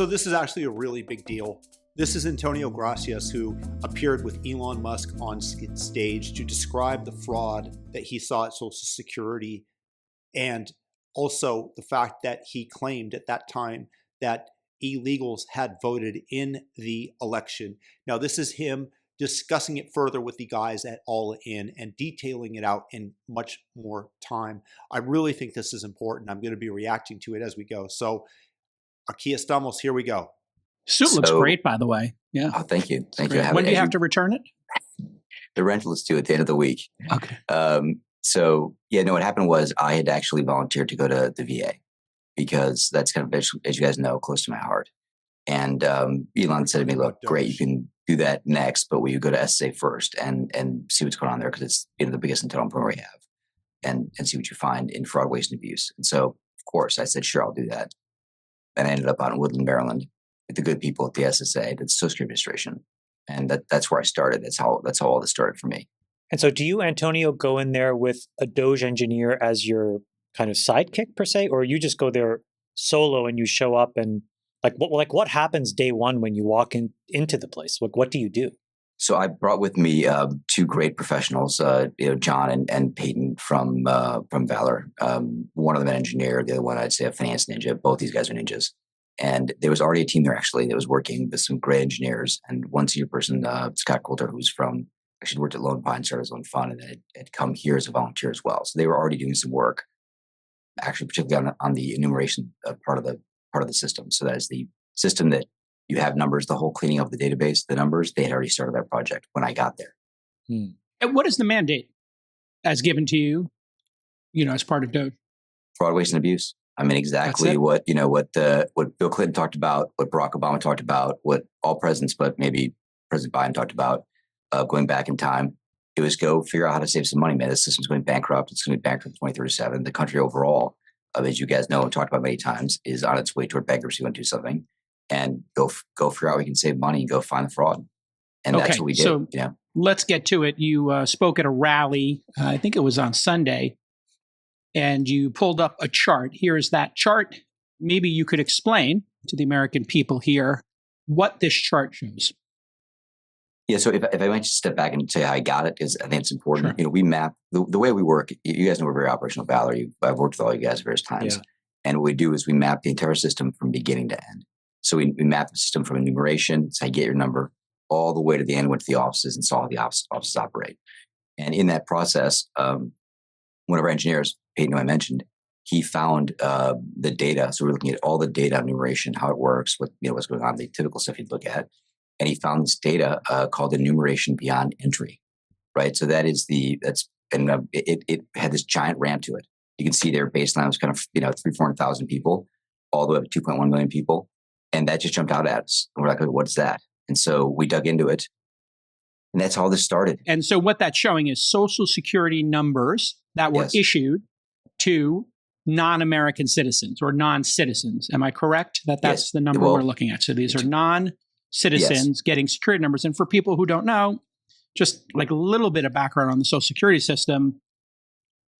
So this is actually a really big deal. This is Antonio Gracias, who appeared with Elon Musk on stage to describe the fraud that he saw at Social Security, and also the fact that he claimed at that time that illegals had voted in the election. Now, this is him discussing it further with the guys at Allin and detailing it out in much more time. I really think this is important. I'm going to be reacting to it as we go. So, aquí estamos. Here we go. Suit looks great, by the way. Yeah. Oh, thank you. Thank you. When do you have to return it? The rental is due at the end of the week. Okay. What happened was I had actually volunteered to go to the VA because that's kind of, as you guys know, close to my heart. And Elon said to me, look, great, you can do that next, but will you go to SSA first and see what's going on there? Because it's the biggest entitlement program we have, and see what you find in fraud, waste, and abuse. And so, of course, I said, sure, I'll do that. And I ended up out in Woodland, Maryland, with the good people at the SSA, the Social Security Administration. And that's where I started. That's how all this started for me. And so do you, Antonio, go in there with a DOGE engineer as your kind of sidekick per se, or you just go there solo and you show up and what happens day one when you walk into the place? What do you do? So I brought with me two great professionals, John and Peyton from Valor. One of them an engineer, the other one I'd say a finance ninja. Both these guys are ninjas. And there was already a team there actually that was working with some great engineers. And one senior person, Scott Coulter, who's actually worked at Lone Pine, started his own fund, and had come here as a volunteer as well. So they were already doing some work, actually particularly on the enumeration part of the system. So that is the system that you have numbers, the whole cleaning of the database, the numbers. They had already started that project when I got there. And what is the mandate as given to you, as part of DOGE? Fraud, waste, and abuse. I mean, exactly what Bill Clinton talked about, what Barack Obama talked about, what all presidents, but maybe President Biden talked about, going back in time. It was go figure out how to save some money, man. This system's going bankrupt. It's going to be bankrupt in 2037. The country overall, as you guys know and talked about many times, is on its way toward bankruptcy. Want to do something, and go figure out how we can save money and go find the fraud. And that's what we did. So let's get to it. You spoke at a rally. I think it was on Sunday. And you pulled up a chart. Here's that chart. Maybe you could explain to the American people here what this chart shows. Yeah, so if I might just step back and say how I got it, because I think it's important. Sure. We map, the way we work, you guys know we're very operational Valor. I've worked with all you guys various times. Yeah. And what we do is we map the entire system from beginning to end. So we map the system from enumeration, so I get your number, all the way to the end, went to the offices and saw how the offices operate. And in that process, one of our engineers, Peyton, who I mentioned, he found the data. So we're looking at all the data, enumeration, how it works, what's going on, the typical stuff you'd look at. And he found this data called enumeration beyond entry, right? So it had this giant ramp to it. You can see their baseline was kind of 300,000-400,000 people, all the way up to 2.1 million people, and that just jumped out at us. And we're like, what's that? And so we dug into it, and that's how this started. And so what that's showing is Social Security numbers that were issued to non-American citizens or non-citizens. Am I correct that's the number we're looking at? So these are non-citizens getting security numbers. And for people who don't know, just like a little bit of background on the Social Security system,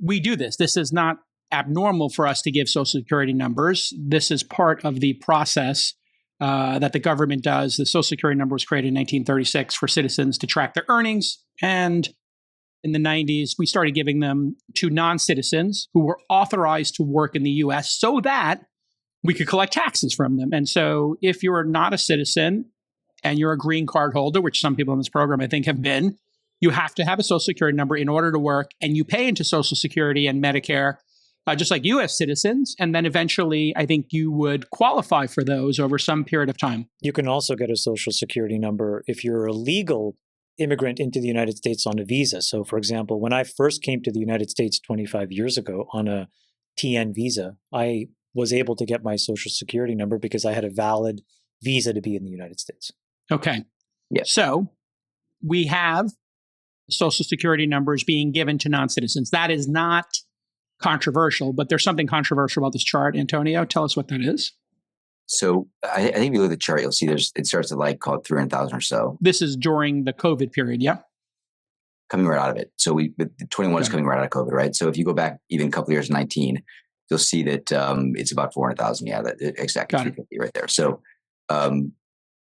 we do this. This is not abnormal for us to give Social Security numbers. This is part of the process that the government does. The Social Security number was created in 1936 for citizens to track their earnings. And in the 90s, we started giving them to non-citizens who were authorized to work in the U.S. so that we could collect taxes from them. And so if you're not a citizen and you're a green card holder, which some people in this program I think have been, you have to have a Social Security number in order to work, and you pay into Social Security and Medicare just like U.S. citizens. And then eventually, I think you would qualify for those over some period of time. You can also get a Social Security number if you're a legal immigrant into the United States on a visa. So, for example, when I first came to the United States 25 years ago on a TN visa, I was able to get my Social Security number because I had a valid visa to be in the United States. Okay. Yeah. So we have Social Security numbers being given to non-citizens. That is not controversial, but there's something controversial about this chart. Antonio, tell us what that is. So I think if you look at the chart, you'll see it starts at call it 300,000 or so. This is during the COVID period, yeah? Coming right out of it. So 21 is coming right out of COVID, right? So if you go back even a couple of years, 19, you'll see that it's about 400,000. Yeah, exactly 350 right there. So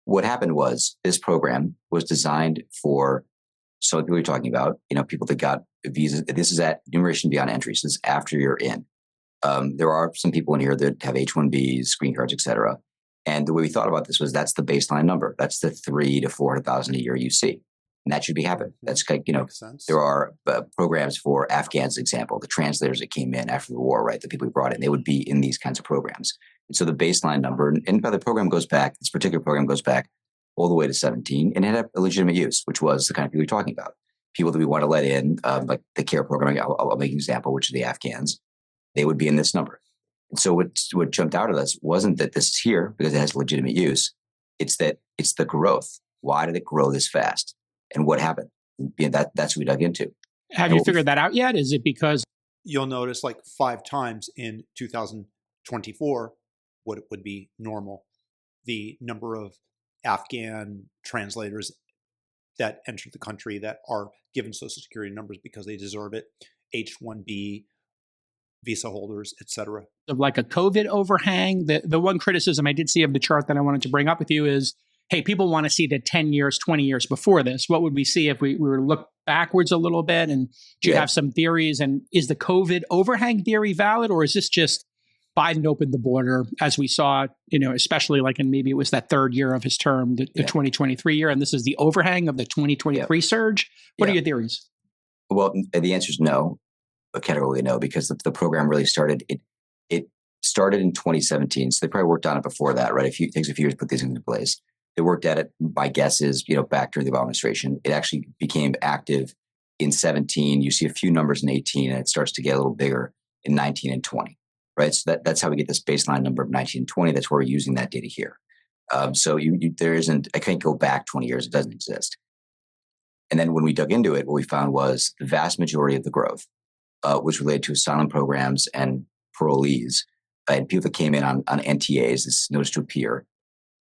What happened was this program was designed for, so people you're talking about, people that got visas. This is at enumeration beyond entry. So this is after you're in. There are some people in here that have H-1Bs, green cards, et cetera. And the way we thought about this was that's the baseline number. That's the 300,000 to 400,000 a year you see. And that should be happening. That's Makes sense. There are programs for Afghans, example, the translators that came in after the war, right? The people we brought in, they would be in these kinds of programs. And so the baseline number, and by the program goes back, this particular program goes back all the way to 17, and it had a legitimate use, which was the kind of people we're talking about. People that we want to let in, like the CARE program, I'll make an example, which are the Afghans, they would be in this number. And so what jumped out at us wasn't that this is here because it has legitimate use. It's that it's the growth. Why did it grow this fast? And what happened? That's what we dug into. Have you figured that out yet? Is it because you'll notice like 5 times in 2024, what it would be normal, the number of Afghan translators that enter the country that are given Social Security numbers because they deserve it, H-1B, visa holders, etc. Of like a COVID overhang? The one criticism I did see of the chart that I wanted to bring up with you is, hey, people want to see the 10 years, 20 years before this. What would we see if we were to look backwards a little bit? And do you have some theories? And is the COVID overhang theory valid? Or is this just Biden opened the border, as we saw, especially like in maybe it was that third year of his term, the 2023 year, and this is the overhang of the 2023 surge? What are your theories? Well, the answer is no, categorically no, because the program really started, it started in 2017. So they probably worked on it before that, right? It takes a few years to put these things into place. They worked at it, my guess is, back during the Obama administration. It actually became active in 17. You see a few numbers in 18, and it starts to get a little bigger in 19 and 20, right? So that's how we get this baseline number of 19 and 20. That's where we're using that data here. So there isn't, I can't go back 20 years. It doesn't exist. And then when we dug into it, what we found was the vast majority of the growth was related to asylum programs and parolees, and people that came in on NTAs, this notice to appear,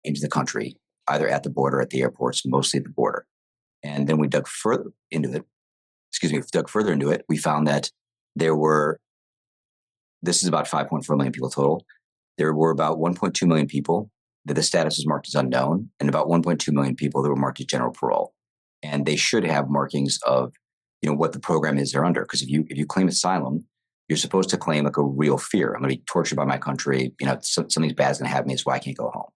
into the country, either at the border, at the airports, mostly at the border. And then we dug further into it. We found that this is about 5.4 million people total. There were about 1.2 million people that the status was marked as unknown, and about 1.2 million people that were marked as general parole. And they should have markings of, what the program is they're under. Because if you claim asylum, you're supposed to claim like a real fear. I'm going to be tortured by my country. Something bad's going to happen to me, so I can't go home.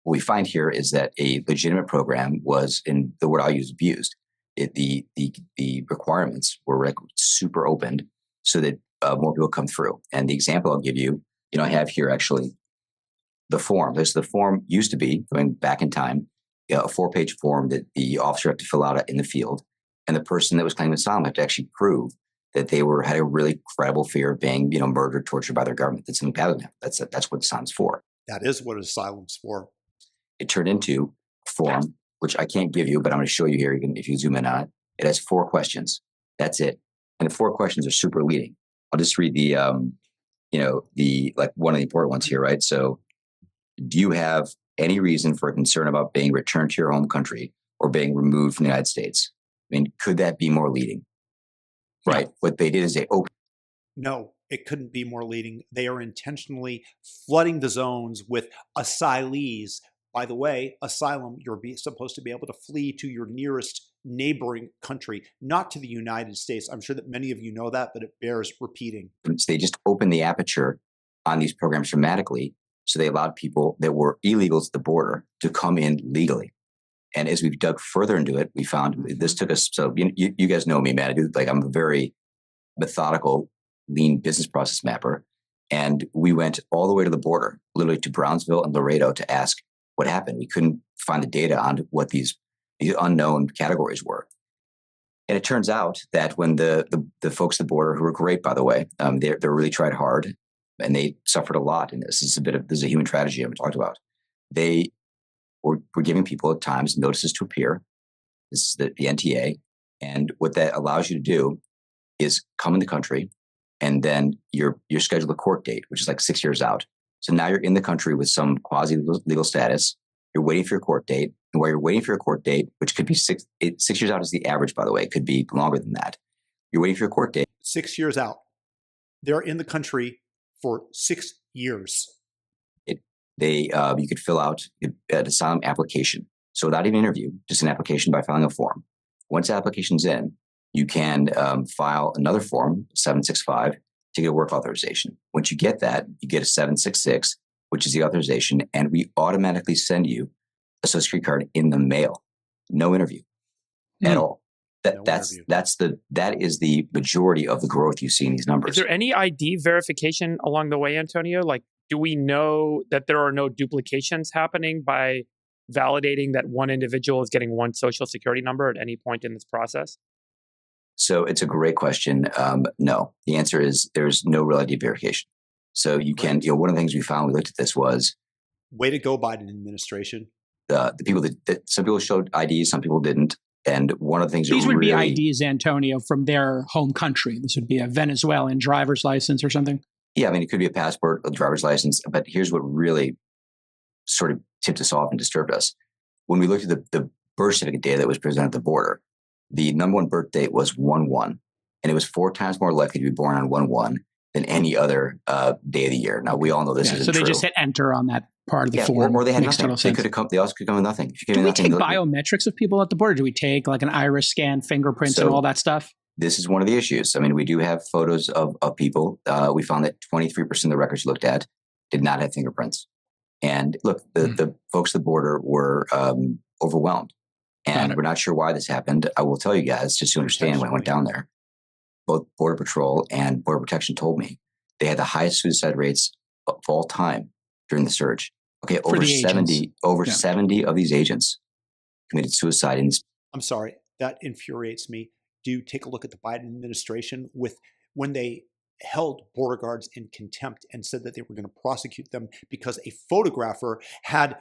What we find here is that a legitimate program was, in the word I'll use, abused. The requirements were like super opened so that more people come through. And the example I'll give you, I have here actually the form. The form used to be, going back in time, a 4-page form that the officer had to fill out in the field. And the person that was claiming asylum had to actually prove that they had a really credible fear of being, murdered, tortured by their government. That's something bad would happen. That's what asylum's for. That is what asylum's for. It turned into a form, which I can't give you, but I'm going to show you here. If you zoom in on it, it has 4 questions. That's it. And the 4 questions are super leading. I'll just read the one of the important ones here, right? So, do you have any reason for concern about being returned to your home country or being removed from the United States? I mean, could that be more leading? Right. What they did is they opened. No, it couldn't be more leading. They are intentionally flooding the zones with asylees. By the way, asylum, you're supposed to be able to flee to your nearest neighboring country, not to the United States. I'm sure that many of you know that, but it bears repeating. They just opened the aperture on these programs dramatically. So they allowed people that were illegals at the border to come in legally. And as we've dug further into it, we found this took us. So you guys know me, man. I'm a very methodical, lean business process mapper. And we went all the way to the border, literally to Brownsville and Laredo, to ask what happened. We couldn't find the data on what these unknown categories were. And it turns out that when the folks at the border, who were great, by the way, they really tried hard, and they suffered a lot in this. This is a human tragedy I haven't talked about. They were giving people at times notices to appear. This is the NTA. And what that allows you to do is come in the country, and then you're scheduled a court date, which is like 6 years out. So now you're in the country with some quasi-legal status. You're waiting for your court date. And while you're waiting for your court date, which could be 6 years out is the average, by the way. It could be longer than that. You're waiting for your court date. 6 years out. They're in the country for 6 years. You could fill out an asylum application. So without even an interview, just an application by filing a form. Once the application's in, you can file another form, 765, to get a work authorization. Once you get that, you get a 766, which is the authorization, and we automatically send you a Social Security card in the mail. No interview at all. That is the majority of the growth you see in these numbers. Is there any ID verification along the way, Antonio? Like, do we know that there are no duplications happening by validating that one individual is getting one Social Security number at any point in this process? So it's a great question. No, the answer is there's no real ID verification. So you can, one of the things we found, we looked at this was, way to go, Biden administration. The people that some people showed IDs, some people didn't. And one of the things these would be IDs, Antonio, from their home country. This would be a Venezuelan driver's license or something. Yeah, I mean, it could be a passport, a driver's license. But here's what really sort of tipped us off and disturbed us. When we looked at the birth certificate data that was presented at the border, the number one birth date was 1/1, and it was 4 times more likely to be born on 1/1 than any other day of the year. Now, we all know this isn't true. So they true. Just hit enter on that part of the form. Or they had nothing. They also could come with nothing. Do we take biometrics of people at the border? Do we take like an iris scan, fingerprints, and all that stuff? This is one of the issues. I mean, we do have photos of people. We found that 23% of the records looked at did not have fingerprints. And look, the folks at the border were overwhelmed. And we're not sure why this happened. I will tell you guys, just to understand, when I went down there, both Border Patrol and Border Protection told me they had the highest suicide rates of all time during the surge. Okay, over 70 of these agents committed suicide. I'm sorry, that infuriates me. Do take a look at the Biden administration when they held border guards in contempt and said that they were going to prosecute them because a photographer had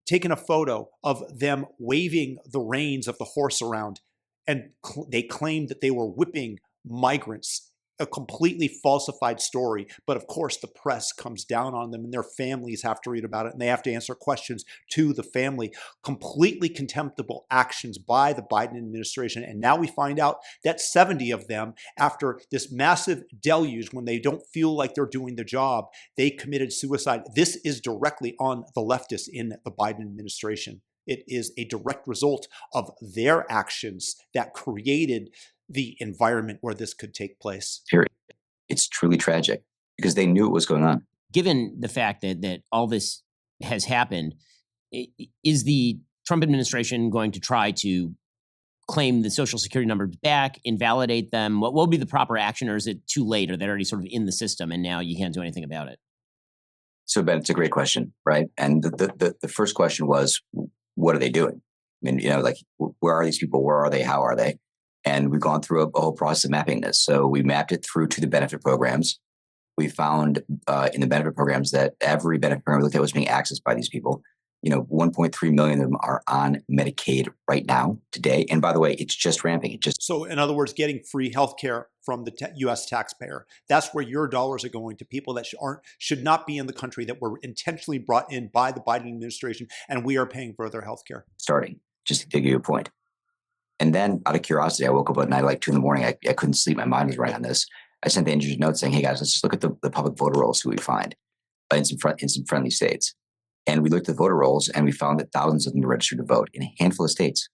taken a photo of them waving the reins of the horse around, and they claimed that they were whipping migrants. A completely falsified story. But of course, the press comes down on them and their families have to read about it and they have to answer questions to the family. Completely contemptible actions by the Biden administration. And now we find out that 70 of them, after this massive deluge, when they don't feel like they're doing the job, they committed suicide. This is directly on the leftists in the Biden administration. It is a direct result of their actions that created the environment where this could take place. Period. It's truly tragic because they knew what was going on. Given the fact that all this has happened, is the Trump administration going to try to claim the Social Security numbers back, invalidate them? What will be the proper action, or is it too late, or they're already sort of in the system and now you can't do anything about it? So, Ben, it's a great question, right? And the first question was, what are they doing? I mean, like, where are these people? Where are they? How are they? And we've gone through a whole process of mapping this. So we mapped it through to the benefit programs. We found in the benefit programs that every benefit program we looked at was being accessed by these people. 1.3 million of them are on Medicaid right now, today. And by the way, it's just ramping. So in other words, getting free healthcare from the U.S. taxpayer. That's where your dollars are going, to people that should not be in the country, that were intentionally brought in by the Biden administration, and we are paying for their healthcare. Starting, just to give you a point. And then out of curiosity, I woke up at night like 2 a.m. I couldn't sleep. My mind was running on this. I sent the engineers a note saying, hey guys, let's just look at the public voter rolls, see what we find in some friendly states. And we looked at the voter rolls and we found that thousands of them were registered to vote in a handful of states.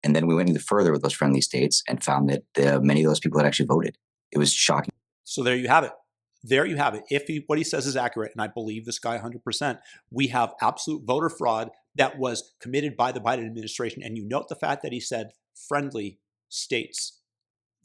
And then we went even further with those friendly states and found that many of those people had actually voted. It was shocking. So there you have it. There you have it. If what he says is accurate, and I believe this guy 100%, we have absolute voter fraud that was committed by the Biden administration. And you note the fact that he said friendly states.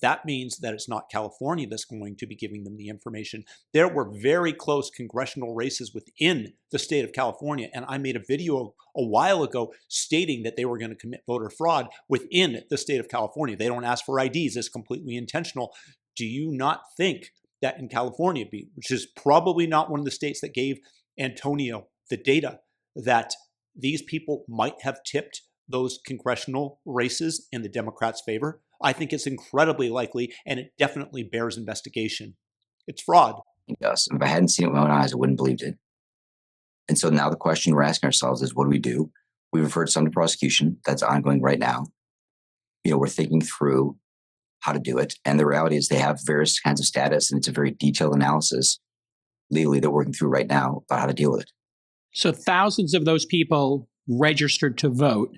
That means that it's not California that's going to be giving them the information. There were very close congressional races within the state of California. And I made a video a while ago stating that they were going to commit voter fraud within the state of California. They don't ask for IDs. It's completely intentional. Do you not think that in California, which is probably not one of the states that gave Antonio the data, that these people might have tipped those congressional races in the Democrats' favor? I think it's incredibly likely, and it definitely bears investigation. It's fraud. Yes. If I hadn't seen it with my own eyes, I wouldn't have believed it. And so now the question we're asking ourselves is, what do? We've referred some to prosecution. That's ongoing right now. We're thinking through how to do it. And the reality is they have various kinds of status, and it's a very detailed analysis legally that we're working through right now about how to deal with it. So thousands of those people registered to vote.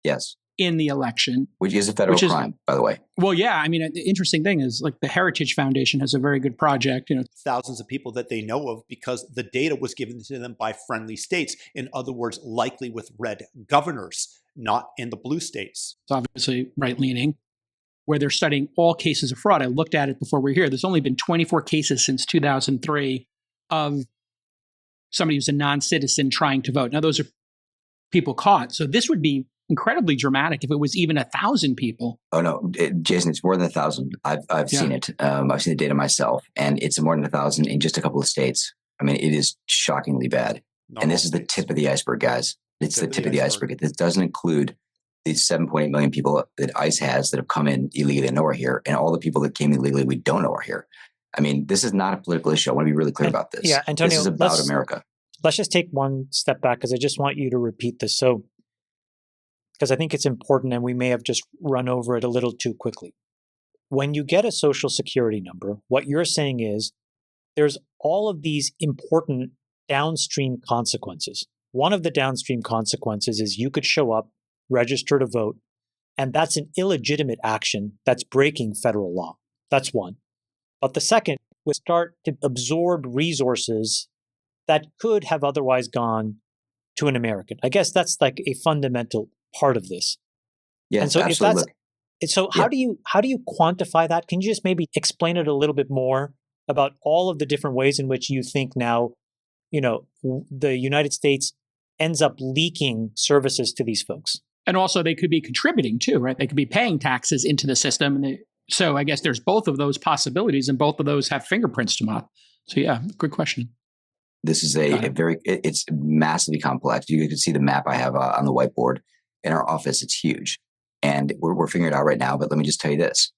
Yes. In the election. Which is a federal crime, by the way. Well, yeah. I mean, the interesting thing is like the Heritage Foundation has a very good project. Thousands of people that they know of because the data was given to them by friendly states. In other words, likely with red governors, not in the blue states. It's obviously right-leaning, where they're studying all cases of fraud. I looked at it before we were here. There's only been 24 cases since 2003 of somebody who's a non-citizen trying to vote. Now, those are people caught. So this would be incredibly dramatic if it was even 1,000 people. Oh no, Jason, it's more than 1,000. I've seen it. I've seen the data myself, and it's more than 1,000 in just a couple of states. I mean, it is shockingly bad. And this is the tip of the iceberg, guys. It's the tip of the iceberg. This doesn't include the 7.8 million people that ICE has that have come in illegally and know are here, and all the people that came illegally we don't know are here. I mean, this is not a political issue. I want to be really clear about this. Yeah, Antonio, this is about America. Let's just take one step back because I just want you to repeat this. So, because I think it's important and we may have just run over it a little too quickly. When you get a social security number, what you're saying is there's all of these important downstream consequences. One of the downstream consequences is you could show up, register to vote, and that's an illegitimate action that's breaking federal law. That's one. But the second would start to absorb resources that could have otherwise gone to an American. I guess that's like a fundamental part of this. Yeah, and so absolutely. How do you quantify that? Can you just maybe explain it a little bit more about all of the different ways in which you think now, the United States ends up leaking services to these folks? And also they could be contributing too, right? They could be paying taxes into the system. So I guess there's both of those possibilities and both of those have fingerprints to them. So yeah, good question. This is it's massively complex. You can see the map I have on the whiteboard in our office. It's huge. And we're figuring it out right now. But let me just tell you this.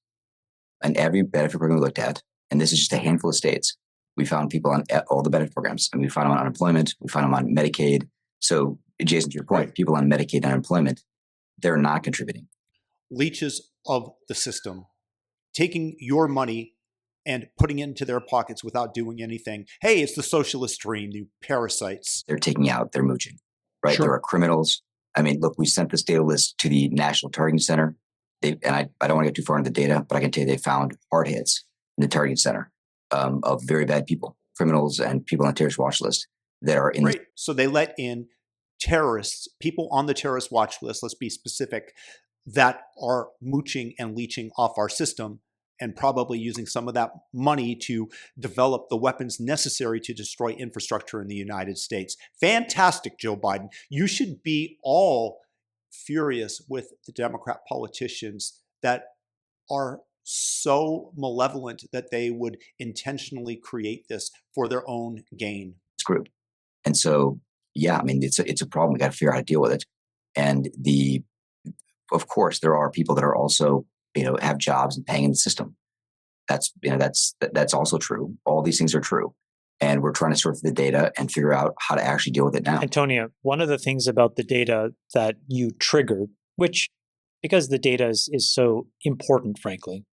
On every benefit program we looked at, and this is just a handful of states, we found people on all the benefit programs. And we found them on unemployment. We found them on Medicaid. So, Jason, to your point, people on Medicaid and unemployment, they're not contributing. Leeches of the system, taking your money and putting it into their pockets without doing anything. Hey, it's the socialist dream, you parasites. They're taking out, they're mooching, right? Sure. There are criminals. I mean, look, we sent this data list to the National Targeting Center. I don't want to get too far into the data, but I can tell you they found hard hits in the Targeting Center of very bad people, criminals and people on the terrorist watch list that are in. Right. So they let in terrorists, people on the terrorist watch list, let's be specific, that are mooching and leeching off our system and probably using some of that money to develop the weapons necessary to destroy infrastructure in the United States. Fantastic, Joe Biden. You should be all furious with the Democrat politicians that are so malevolent that they would intentionally create this for their own gain. Screwed. And so, yeah, I mean, it's a problem. We got to figure out how to deal with it. And of course, there are people that are also, have jobs and paying in the system. That's also true. All these things are true. And we're trying to sort through the data and figure out how to actually deal with it now. Antonio, one of the things about the data that you triggered, which, because the data is so important, frankly,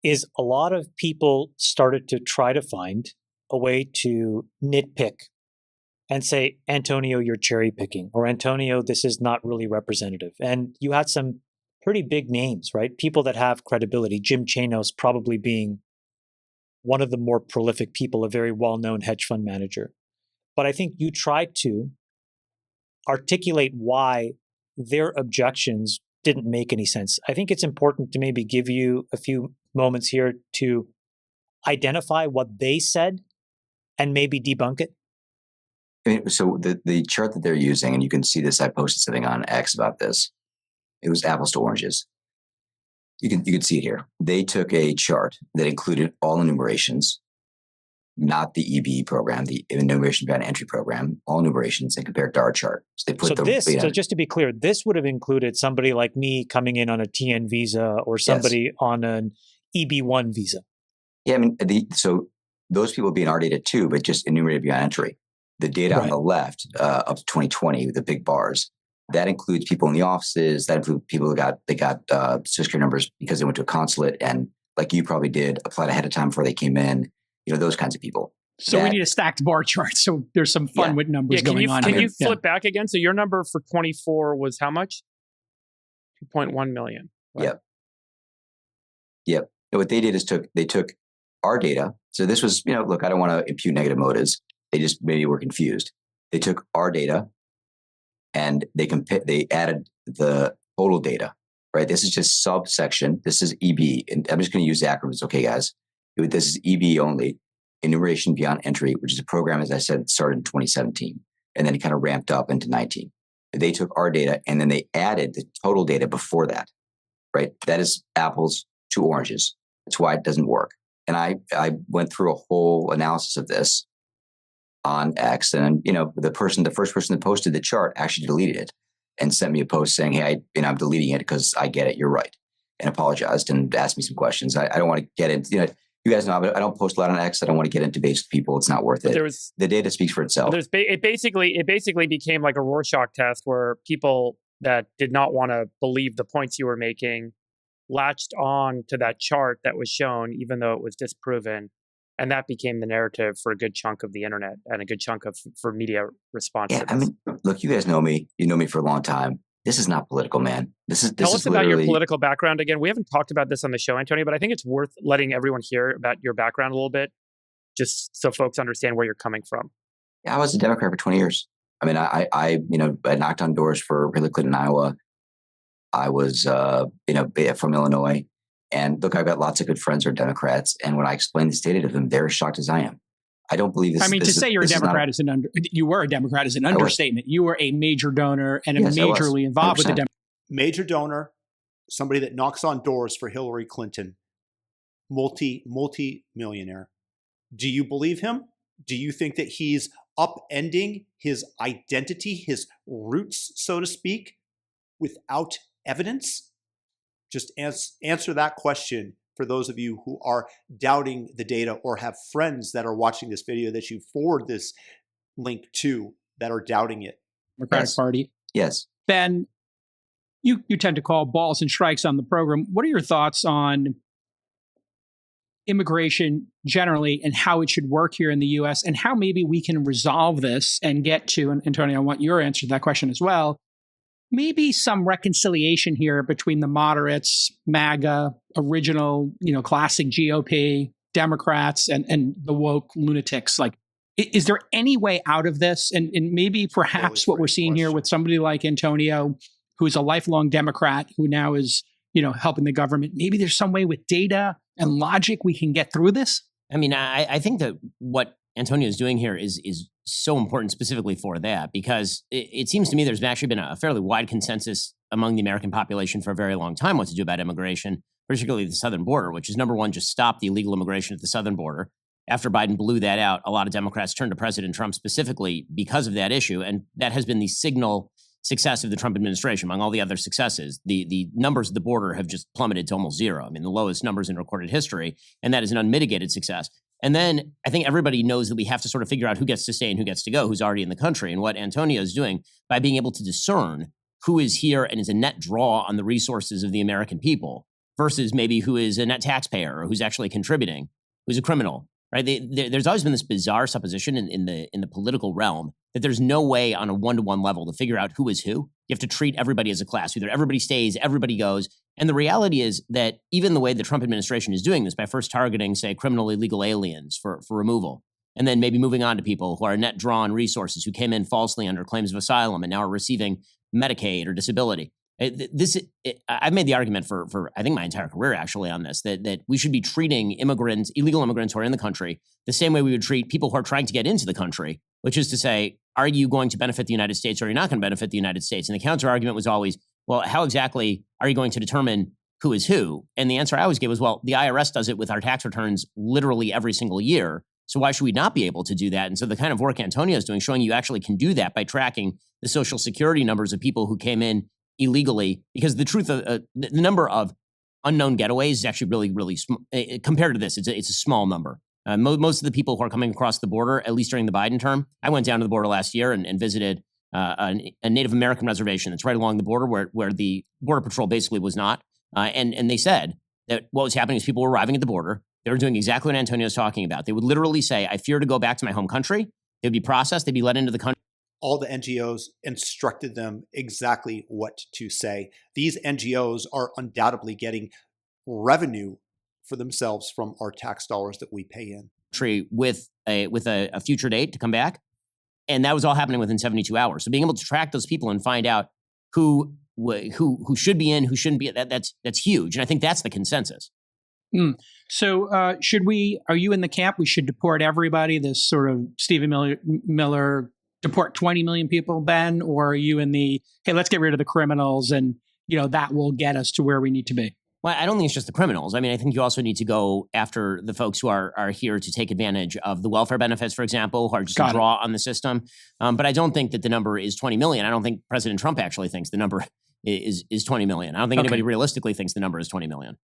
is a lot of people started to try to find a way to nitpick and say, Antonio, you're cherry picking, or Antonio, this is not really representative. And you had some pretty big names, right? People that have credibility, Jim Chanos probably being one of the more prolific people, a very well-known hedge fund manager. But I think you tried to articulate why their objections didn't make any sense. I think it's important to maybe give you a few moments here to identify what they said and maybe debunk it. So the chart that they're using, and you can see this, I posted something on X about this. It was apples to oranges. You can see it here. They took a chart that included all enumerations, not the EBE program, the enumeration beyond entry program, all enumerations, and compared to our chart. So they put So just to be clear, this would have included somebody like me coming in on a TN visa or somebody on an EB1 visa. Yeah, I mean, so those people would be in our data too, but just enumerated beyond entry. The data on the left, up to 2020, with the big bars, that includes people in the offices. That includes people who got social security numbers because they went to a consulate and, like you probably did, applied ahead of time before they came in. Those kinds of people. So we need a stacked bar chart. So there's some fun with numbers going on. Can you flip back again? So your number for 24 was how much? 2.1 million. Right? Yep. And what they did is they took our data. So this was, look, I don't want to impute negative motives. They just maybe were confused. They took our data and they added the total data, right? This is just subsection. This is EB. And I'm just going to use the acronyms. Okay, guys. This is EB only, enumeration beyond entry, which is a program, as I said, started in 2017. And then it kind of ramped up into 19. They took our data and then they added the total data before that, right? That is apples to oranges. That's why it doesn't work. And I went through a whole analysis of this on X, and the first person that posted the chart actually deleted it and sent me a post saying, "Hey, I'm deleting it because I get it. You're right," and apologized and asked me some questions. I don't want to get into, you guys know, I don't post a lot on X. I don't want to get into debates with people. It's not worth it. The data speaks for itself. It basically became like a Rorschach test where people that did not want to believe the points you were making latched on to that chart that was shown, even though it was disproven. And that became the narrative for a good chunk of the internet and a good chunk for media response. Yeah, look, you guys know me. You know me for a long time. This is not political, man. Tell us about your political background again. We haven't talked about this on the show, Antonio, but I think it's worth letting everyone hear about your background a little bit, just so folks understand where you're coming from. Yeah, I was a Democrat for 20 years. I knocked on doors for Hillary Clinton in Iowa. I was, from Illinois. And look, I've got lots of good friends who are Democrats. And when I explain this data to them, they're as shocked as I am. I don't believe this. To say you're a Democrat you were a Democrat is an understatement. You were a major donor and majorly involved with the Democrats. Major donor, somebody that knocks on doors for Hillary Clinton, multi-millionaire. Do you believe him? Do you think that he's upending his identity, his roots, so to speak, without evidence? Just answer that question for those of you who are doubting the data or have friends that are watching this video that you forward this link to that are doubting it. Democratic Party. Yes. Ben, you tend to call balls and strikes on the program. What are your thoughts on immigration generally and how it should work here in the U.S. and how maybe we can resolve this and get to, and Antonio, I want your answer to that question as well, maybe some reconciliation here between the moderates, MAGA, original, classic GOP, Democrats, and the woke lunatics. Like, is there any way out of this? And maybe perhaps what we're seeing here with somebody like Antonio, who is a lifelong Democrat, who now is, helping the government, maybe there's some way with data and logic we can get through this? I think that what Antonio is doing here is so important specifically for that, because it seems to me there's actually been a fairly wide consensus among the American population for a very long time what to do about immigration, particularly the southern border, which is number one, just stop the illegal immigration at the southern border. After Biden blew that out, a lot of Democrats turned to President Trump specifically because of that issue. And that has been the signal success of the Trump administration. Among all the other successes, the numbers at the border have just plummeted to almost zero. The lowest numbers in recorded history. And that is an unmitigated success. And then I think everybody knows that we have to sort of figure out who gets to stay and who gets to go, who's already in the country. And what Antonio is doing by being able to discern who is here and is a net draw on the resources of the American people versus maybe who is a net taxpayer or who's actually contributing, who's a criminal, right? There's always been this bizarre supposition in the political realm that there's no way on a one-to-one level to figure out who is who. You have to treat everybody as a class. Either everybody stays, everybody goes. And the reality is that even the way the Trump administration is doing this by first targeting, say, criminal illegal aliens for removal, and then maybe moving on to people who are net draw on resources, who came in falsely under claims of asylum and now are receiving Medicaid or disability. I've made the argument for I think my entire career actually on this, that we should be treating immigrants, illegal immigrants who are in the country, the same way we would treat people who are trying to get into the country, which is to say, are you going to benefit the United States or are you not going to benefit the United States? And the counter argument was always, well, how exactly are you going to determine who is who? And the answer I always gave was, well, the IRS does it with our tax returns literally every single year. So why should we not be able to do that? And so the kind of work Antonio is doing, showing you actually can do that by tracking the social security numbers of people who came in illegally, because the truth of the number of unknown getaways is actually really, really compared to this, it's a small number. Most of the people who are coming across the border, at least during the Biden term, I went down to the border last year and visited a Native American reservation that's right along the border where the Border Patrol basically was not. And they said that what was happening is people were arriving at the border. They were doing exactly what Antonio's talking about. They would literally say, I fear to go back to my home country. They'd be processed. They'd be let into the country. All the NGOs instructed them exactly what to say. These NGOs are undoubtedly getting revenue for themselves from our tax dollars that we pay in. With a future date to come back. And that was all happening within 72 hours. So being able to track those people and find out who should be in, who shouldn't be, that's huge. And I think that's the consensus. So are you in the camp? We should deport everybody, this sort of Stephen Miller deport 20 million people, Ben? Or are you in the, hey, let's get rid of the criminals and, that will get us to where we need to be? Well, I don't think it's just the criminals. I mean, I think you also need to go after the folks who are here to take advantage of the welfare benefits, for example, who are just a draw on the system. But I don't think that the number is 20 million. I don't think President Trump actually thinks the number is 20 million. I don't think anybody realistically thinks the number is 20 million.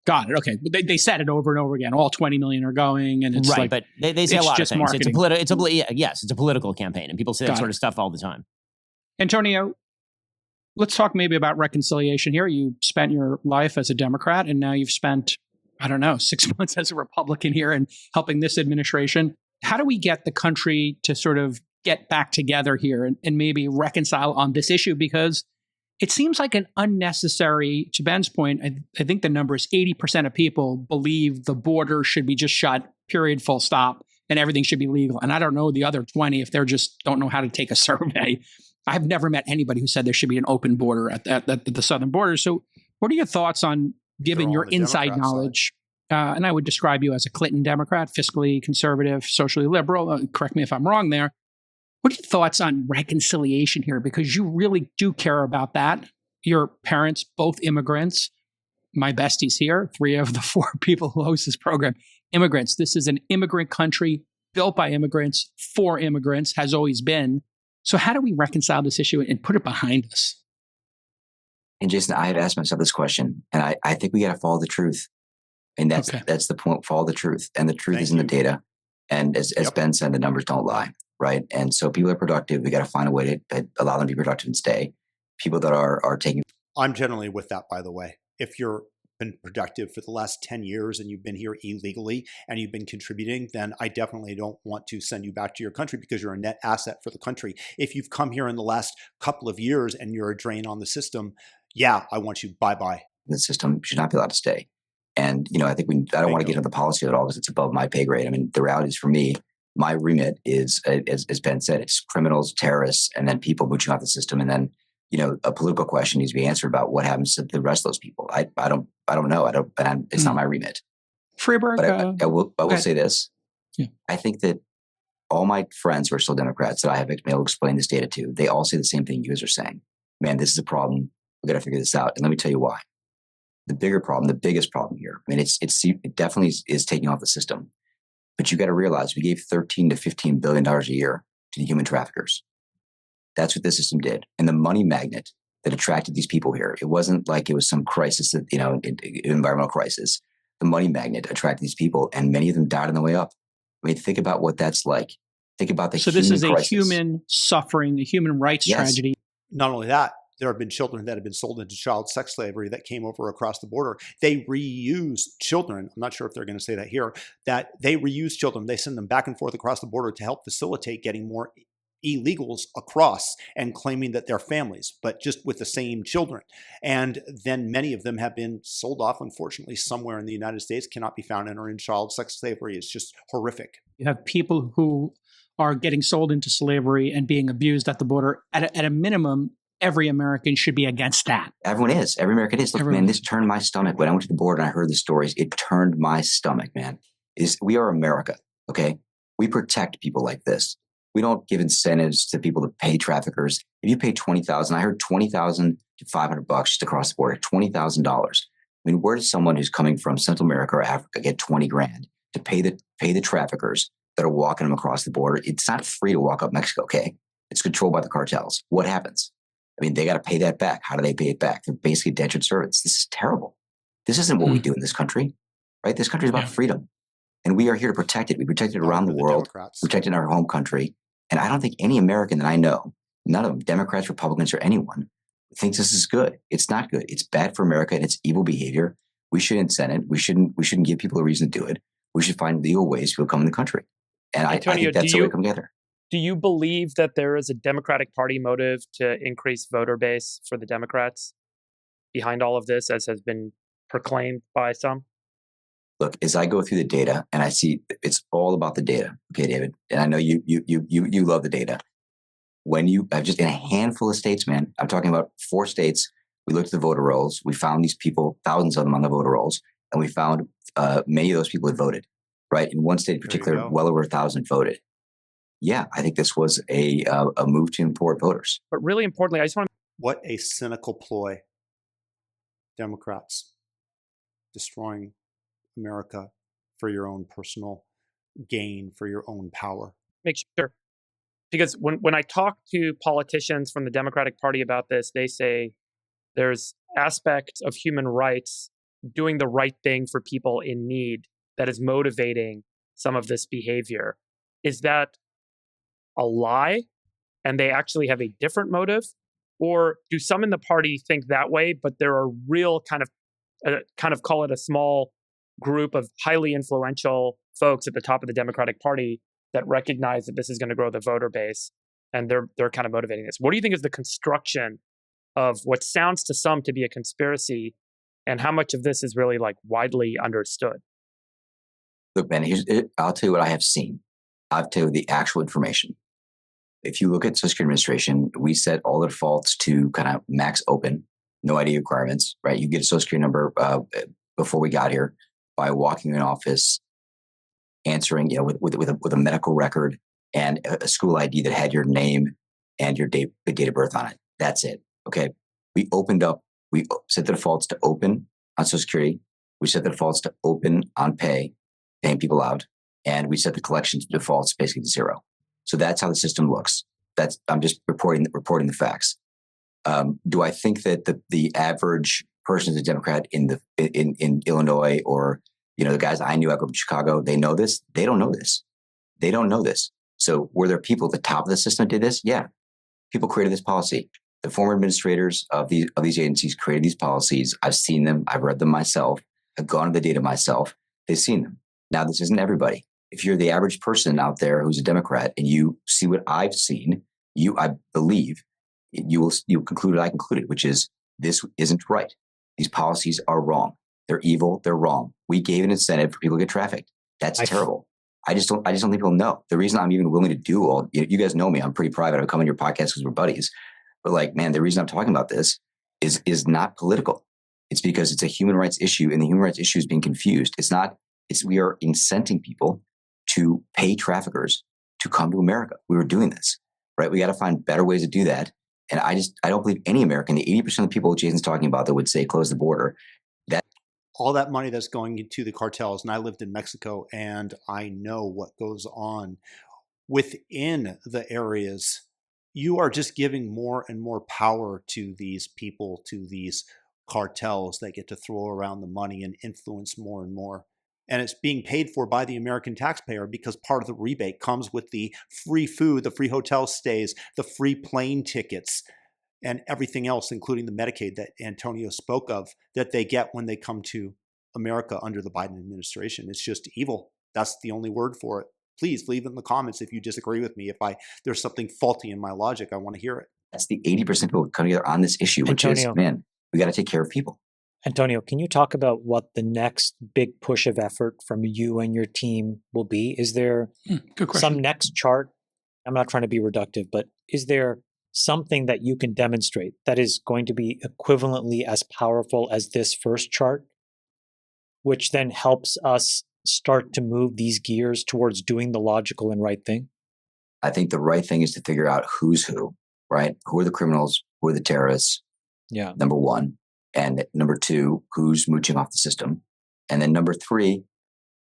Got it. Okay. But they said it over and over again. All 20 million are going, and it's right. But they say a lot of things. Marketing. It's a political campaign, and people say that sort of stuff all the time. Antonio, let's talk maybe about reconciliation here. You spent your life as a Democrat, and now you've spent, 6 months as a Republican here and helping this administration. How do we get the country to sort of get back together here and maybe reconcile on this issue? Because it seems like an unnecessary, to Ben's point, I think the number is 80% of people believe the border should be just shut, period, full stop, and everything should be legal. And I don't know the other 20 if they're just don't know how to take a survey. I've never met anybody who said there should be an open border at the southern border. So what are your thoughts on, given your inside knowledge, and I would describe you as a Clinton Democrat, fiscally conservative, socially liberal, correct me if I'm wrong there. What are your thoughts on reconciliation here? Because you really do care about that. Your parents, both immigrants, my besties here, 3 of the 4 people who host this program, immigrants. This is an immigrant country built by immigrants, for immigrants, has always been. So how do we reconcile this issue and put it behind us? And Jason, I have asked myself this question, and I think we got to follow the truth. And that's the point, follow the truth. And the truth is in the data. And as Ben said, the numbers don't lie. Right. And so people are productive. We got to find a way to allow them to be productive and stay. People that are taking. I'm generally with that, by the way. If you've been productive for the last 10 years and you've been here illegally and you've been contributing, then I definitely don't want to send you back to your country because you're a net asset for the country. If you've come here in the last couple of years and you're a drain on the system, I want you bye-bye. The system should not be allowed to stay. And, I think I don't want to get into the policy at all because it's above my pay grade. I mean, the reality is for me, my remit is, as Ben said, it's criminals, terrorists, and then people mooching off the system. And then, a political question needs to be answered about what happens to the rest of those people. I don't know. It's not my remit. Freeberg, but I will say this. Yeah. I think that all my friends who are still Democrats that I have been able to explain this data to, they all say the same thing you guys are saying. Man, this is a problem. We got to figure this out. And let me tell you why. The biggest problem here, I mean, it definitely is taking off the system. But you got to realize we gave $13 to $15 billion a year to the human traffickers. That's what this system did. And the money magnet that attracted these people here, it wasn't like it was some crisis, environmental crisis. The money magnet attracted these people, and many of them died on the way up. I mean, think about what that's like. Think about the human crisis. So this is a human suffering, a human rights tragedy. Not only that, there have been children that have been sold into child sex slavery that came over across the border. They reuse children. I'm not sure if they're going to say that here, that they reuse children. They send them back and forth across the border to help facilitate getting more illegals across and claiming that they're families, but just with the same children. And then many of them have been sold off, unfortunately, somewhere in the United States, cannot be found and are in child sex slavery. It's just horrific. You have people who are getting sold into slavery and being abused at the border. At a minimum, every American should be against that. Everyone is. Every American is. Look, man, this turned my stomach. When I went to the border and I heard the stories, it turned my stomach, man. We are America, okay? We protect people like this. We don't give incentives to people to pay traffickers. If you pay $20,000, I heard $20,000 to $500 just across the border, $20,000. I mean, where does someone who's coming from Central America or Africa get 20 grand to pay the traffickers that are walking them across the border? It's not free to walk up Mexico, okay? It's controlled by the cartels. What happens? I mean, they got to pay that back. How do they pay it back? They're basically indentured servants. This is terrible. This isn't what we do in this country, right? This country is about freedom. And we are here to protect it. We protect it around the world, protect it in our home country. And I don't think any American that I know, none of them, Democrats, Republicans, or anyone, thinks this is good. It's not good. It's bad for America and it's evil behavior. We shouldn't send it. We shouldn't give people a reason to do it. We should find legal ways people come in the country. And Antonio, I think that's the way to come together. Do you believe that there is a Democratic Party motive to increase voter base for the Democrats behind all of this, as has been proclaimed by some? Look, as I go through the data and I see it's all about the data. Okay, David, and I know you love the data. I've just in a handful of states, man, I'm talking about 4 states. We looked at the voter rolls. We found these people, thousands of them on the voter rolls, and we found many of those people had voted. Right, in one state in particular, well over 1,000 voted. Yeah, I think this was a move to import voters. But really importantly, I just want to... What a cynical ploy. Democrats destroying America for your own personal gain, for your own power. Make sure. Because when I talk to politicians from the Democratic Party about this, they say there's aspects of human rights, doing the right thing for people in need, that is motivating some of this behavior. Is that a lie and they actually have a different motive? Or do some in the party think that way, but there are real kind of call it a small group of highly influential folks at the top of the Democratic Party that recognize that this is going to grow the voter base and they're kind of motivating this? What do you think is the construction of what sounds to some to be a conspiracy, and how much of this is really like widely understood? Look, Ben, I'll tell you what I have seen. I'll tell you the actual information. If you look at Social Security Administration, we set all the defaults to kind of max open, no ID requirements, right? You get a Social Security number before we got here by walking in an office, answering, with a medical record and a school ID that had your name and your date of birth on it. That's it. Okay. We set the defaults to open on Social Security. We set the defaults to open on paying people out. And we set the collections defaults basically to 0. So that's how the system looks. I'm just reporting the facts. Do I think that the average person is a Democrat in Illinois, or the guys I knew, I grew up in Chicago, they know this? They don't know this. They don't know this. So were there people at the top of the system that did this? Yeah. People created this policy. The former administrators of these agencies created these policies. I've seen them. I've read them myself. I've gone to the data myself. They've seen them. Now, this isn't everybody. If you're the average person out there who's a Democrat and you see what I've seen, I believe you'll conclude what I concluded, which is this isn't right. These policies are wrong. They're evil. They're wrong. We gave an incentive for people to get trafficked. That's terrible. I just don't think people know. The reason I'm even willing to do all, you guys know me, I'm pretty private. I come on your podcast because we're buddies. But the reason I'm talking about this is not political. It's because it's a human rights issue, and the human rights issue is being confused. We are incenting people to pay traffickers to come to America. We were doing this, right? We got to find better ways to do that. And I don't believe any American, the 80% of the people Jason's talking about that would say close the border, that all that money that's going into the cartels. And I lived in Mexico and I know what goes on within the areas. You are just giving more and more power to these people, to these cartels that get to throw around the money and influence more and more. And it's being paid for by the American taxpayer because part of the rebate comes with the free food, the free hotel stays, the free plane tickets, and everything else, including the Medicaid that Antonio spoke of, that they get when they come to America under the Biden administration. It's just evil. That's the only word for it. Please leave it in the comments if you disagree with me. If there's something faulty in my logic, I want to hear it. That's the 80% of people come together on this issue, which is, man, we got to take care of people. Antonio, can you talk about what the next big push of effort from you and your team will be? Is there some next chart? I'm not trying to be reductive, but is there something that you can demonstrate that is going to be equivalently as powerful as this first chart, which then helps us start to move these gears towards doing the logical and right thing? I think the right thing is to figure out who's who, right? Who are the criminals? Who are the terrorists? Yeah. Number one. And number two, who's mooching off the system? And then number three,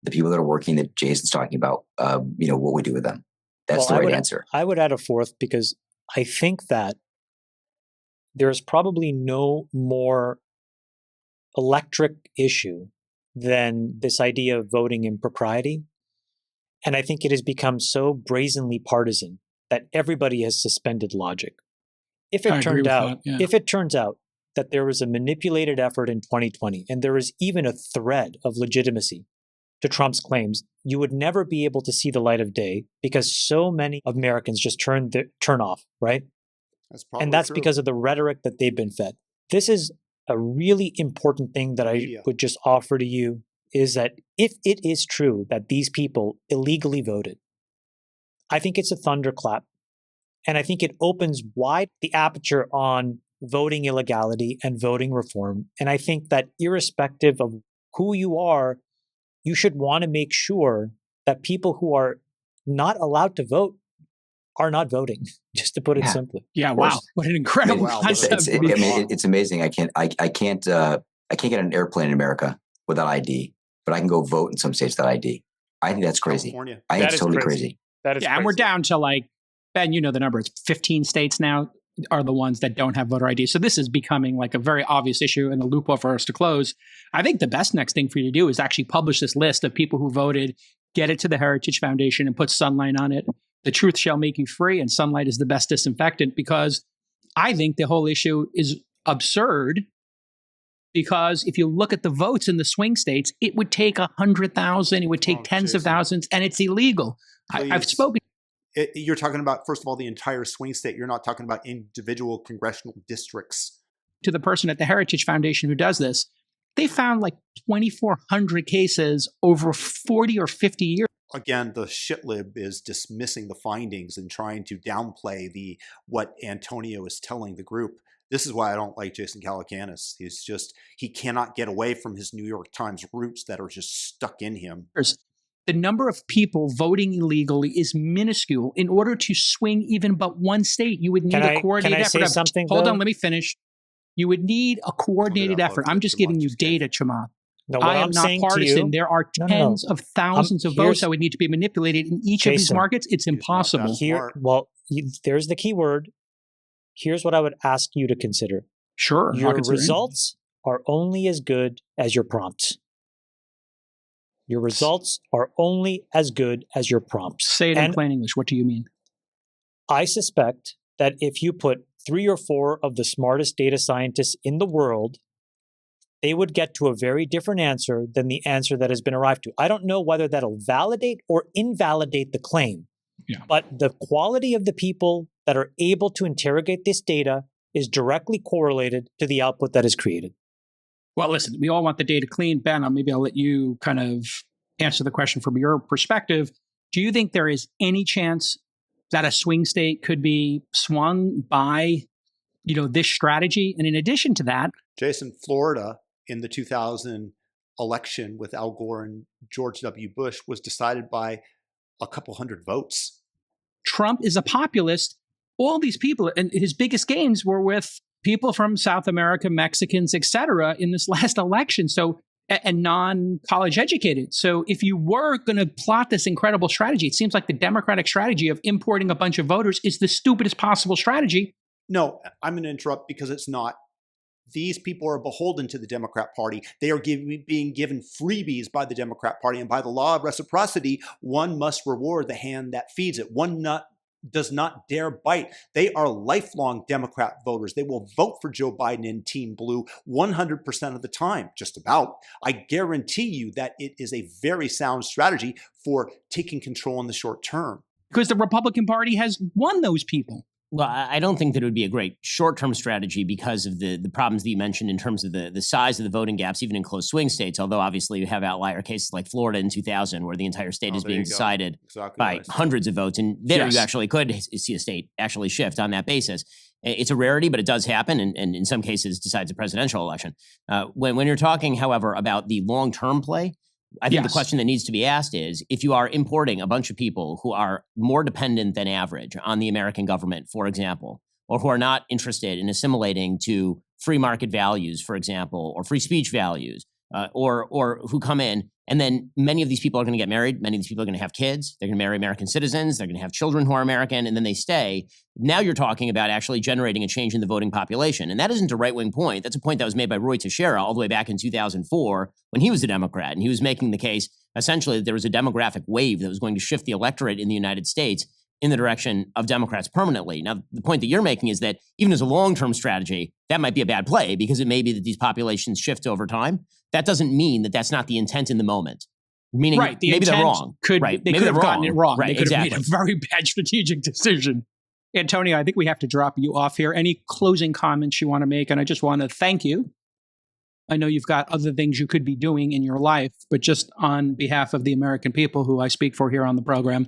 the people that are working that Jason's talking about, what we do with them. That's the right answer. I would add a fourth, because I think that there's probably no more electric issue than this idea of voting impropriety. And I think it has become so brazenly partisan that everybody has suspended logic. If it turns out that there was a manipulated effort in 2020, and there is even a thread of legitimacy to Trump's claims, you would never be able to see the light of day because so many Americans just turn off, right? And that's true. because of the rhetoric that they've been fed. This is a really important thing that I would just offer to you is that if it is true that these people illegally voted, I think it's a thunderclap. And I think it opens wide the aperture on voting illegality and voting reform. And I think that irrespective of who you are, you should want to make sure that people who are not allowed to vote are not voting, just to put it simply. Yeah, wow. What an incredible concept. It's amazing. I can't get on an airplane in America without ID, but I can go vote in some states without ID. I think that's crazy. California. I think it's totally crazy. That is crazy. And we're down to like, Ben, you know the number. It's 15 states now are the ones that don't have voter ID. So this is becoming like a very obvious issue and a loophole for us to close. I think the best next thing for you to do is actually publish this list of people who voted, get it to the Heritage Foundation and put Sunlight on it. The truth shall make you free, and sunlight is the best disinfectant, because I think the whole issue is absurd. Because if you look at the votes in the swing states, it would take 100,000, it would take tens of thousands, and it's illegal. I've spoken. You're talking about, first of all, the entire swing state. You're not talking about individual congressional districts. To the person at the Heritage Foundation who does this, they found like 2,400 cases over 40 or 50 years. Again, the shitlib is dismissing the findings and trying to downplay what Antonio is telling the group. This is why I don't like Jason Calacanis. He cannot get away from his New York Times roots that are just stuck in him. The number of people voting illegally is minuscule. In order to swing even but one state, you would need a coordinated effort. Can I say something? Hold on, let me finish. You would need a coordinated effort. I'm just giving you data, Chamath. No, I am not partisan. There are tens of thousands of votes that would need to be manipulated in each of these markets. It's impossible. There's the key word. Here's what I would ask you to consider. Sure. Your results are only as good as your prompts. Your results are only as good as your prompts. Say it in plain English. What do you mean? I suspect that if you put 3 or 4 of the smartest data scientists in the world, they would get to a very different answer than the answer that has been arrived to. I don't know whether that'll validate or invalidate the claim, but the quality of the people that are able to interrogate this data is directly correlated to the output that is created. Well, listen, we all want the data clean. Ben, maybe I'll let you kind of answer the question from your perspective. Do you think there is any chance that a swing state could be swung by, this strategy? And in addition to that, Jason, Florida in the 2000 election with Al Gore and George W. Bush was decided by a couple hundred votes. Trump is a populist. All these people, and his biggest gains were with people from South America, Mexicans, et cetera, in this last election. So, and non-college educated. So if you were going to plot this incredible strategy, it seems like the Democratic strategy of importing a bunch of voters is the stupidest possible strategy. No, I'm going to interrupt because it's not. These people are beholden to the Democrat Party. They are being given freebies by the Democrat Party. And by the law of reciprocity, one must reward the hand that feeds it. One does not dare bite. They are lifelong Democrat voters. They will vote for Joe Biden and Team Blue 100% of the time, just about. I guarantee you that it is a very sound strategy for taking control in the short term. Because the Republican Party has won those people. Well, I don't think that it would be a great short-term strategy because of the problems that you mentioned in terms of the size of the voting gaps, even in close swing states, although obviously you have outlier cases like Florida in 2000 where the entire state is being decided by hundreds of votes. And there you actually could see a state actually shift on that basis. It's a rarity, but it does happen, and in some cases decides a presidential election. When you're talking, however, about the long-term play, I think the question that needs to be asked is, if you are importing a bunch of people who are more dependent than average on the American government, for example, or who are not interested in assimilating to free market values, for example, or free speech values, or who come in, and then many of these people are going to get married, many of these people are going to have kids, they're going to marry American citizens, they're going to have children who are American, and then they stay. Now you're talking about actually generating a change in the voting population. And that isn't a right-wing point. That's a point that was made by Roy Teixeira all the way back in 2004 when he was a Democrat. And he was making the case, essentially, that there was a demographic wave that was going to shift the electorate in the United States in the direction of Democrats permanently. Now, the point that you're making is that even as a long-term strategy, that might be a bad play because it may be that these populations shift over time. That doesn't mean that that's not the intent in the moment. Meaning, right, the maybe they're wrong. They maybe could have gotten it wrong. Right, they could exactly. have made a very bad strategic decision. Antonio, I think we have to drop you off here. Any closing comments you want to make? And I just want to thank you. I know you've got other things you could be doing in your life, but just on behalf of the American people who I speak for here on the program,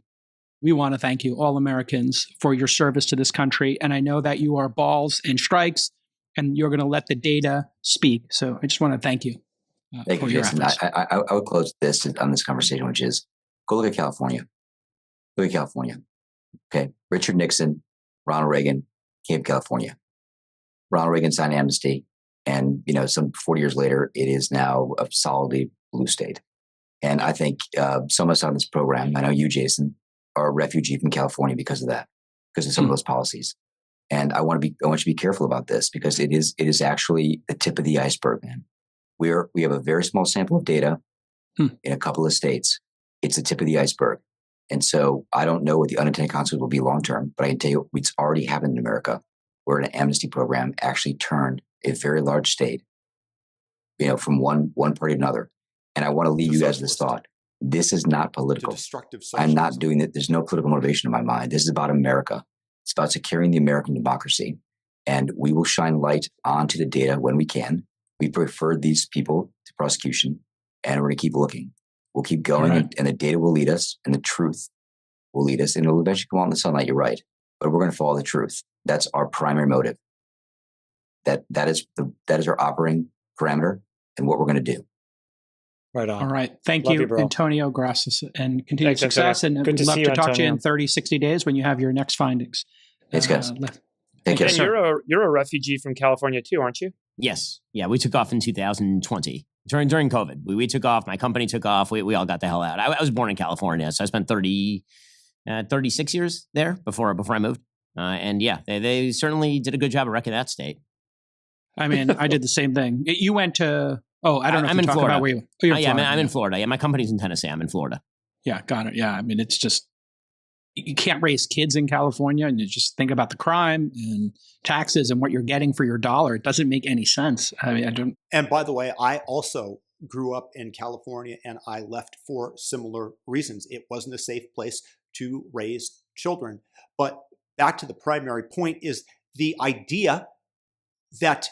we want to thank you, all Americans, for your service to this country. And I know that you are balls and strikes, and you're going to let the data speak. So I just want to thank you. Thank you, Jason. I would close this on this conversation, which is go look at California. Look at California. Okay. Richard Nixon, Ronald Reagan came to California. Ronald Reagan signed amnesty. And, some 40 years later, it is now a solidly blue state. And I think some of us on this program, I know you, Jason, are a refugee from California because of that, because of some of those policies. And I want you to be careful about this because it is actually the tip of the iceberg, man. We have a very small sample of data in a couple of states. It's the tip of the iceberg. And so I don't know what the unintended consequences will be long term, but I can tell you it's already happened in America where an amnesty program actually turned a very large state, from one party to another. And I want to leave you guys with this thought. This is not political. I'm not doing it. There's no political motivation in my mind. This is about America. It's about securing the American democracy. And we will shine light onto the data when we can. We prefer these people to prosecution, and we're going to keep looking. We'll keep going, and the data will lead us, and the truth will lead us, and it'll eventually come out in the sunlight. You're right. But we're going to follow the truth. That's our primary motive. That is our operating parameter and what we're going to do. Right on. All right. Thank Love you, you, Antonio. Gracias, and continued Thanks, success. Antonio. And Good to love see to you, talk to you in Antonio. 30, 60 days when you have your next findings. Thanks, guys. Thank And you. you're a refugee from California too, aren't you? Yes. Yeah, we took off in 2020 during COVID. We took off. My company took off. We all got the hell out. I was born in California, so I spent 36 years there before I moved. And yeah, they certainly did a good job of wrecking that state. I mean, I did the same thing. You went to, I don't know if I'm in Florida. about where you went. Oh, you're in Florida. I'm in Florida. Yeah, my company's in Tennessee. I'm in Florida. Yeah, got it. Yeah, I mean, it's just, you can't raise kids in California and you just think about the crime and taxes and what you're getting for your dollar. It doesn't make any sense. I mean, I don't. And by the way, I also grew up in California and I left for similar reasons. It wasn't a safe place to raise children. But back to the primary point is the idea that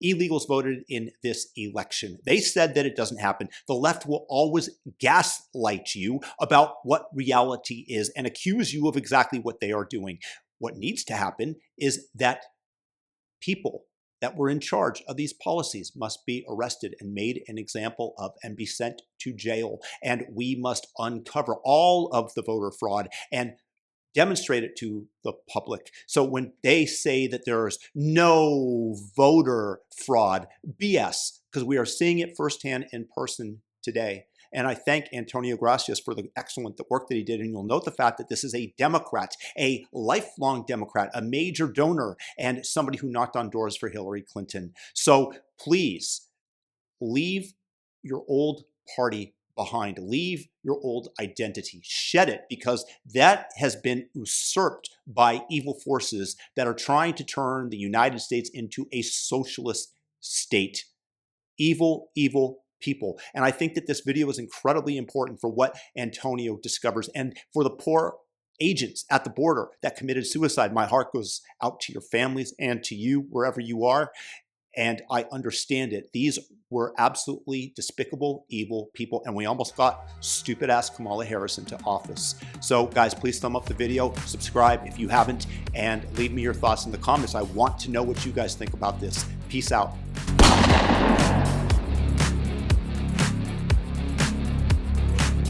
illegals voted in this election. They said that it doesn't happen. The left will always gaslight you about what reality is and accuse you of exactly what they are doing. What needs to happen is that people that were in charge of these policies must be arrested and made an example of and be sent to jail. And we must uncover all of the voter fraud and demonstrate it to the public. So when they say that there's no voter fraud, BS, because we are seeing it firsthand in person today. And I thank Antonio Gracias for the excellent work that he did. And you'll note the fact that this is a Democrat, a lifelong Democrat, a major donor, and somebody who knocked on doors for Hillary Clinton. So please leave your old party behind. Leave your old identity. Shed it, because that has been usurped by evil forces that are trying to turn the United States into a socialist state. Evil, evil people. And I think that this video is incredibly important for what Antonio discovers and for the poor agents at the border that committed suicide. My heart goes out to your families and to you wherever you are. And I understand it. These were absolutely despicable, evil people. And we almost got stupid-ass Kamala Harris into office. So guys, please thumb up the video, subscribe if you haven't, and leave me your thoughts in the comments. I want to know what you guys think about this. Peace out.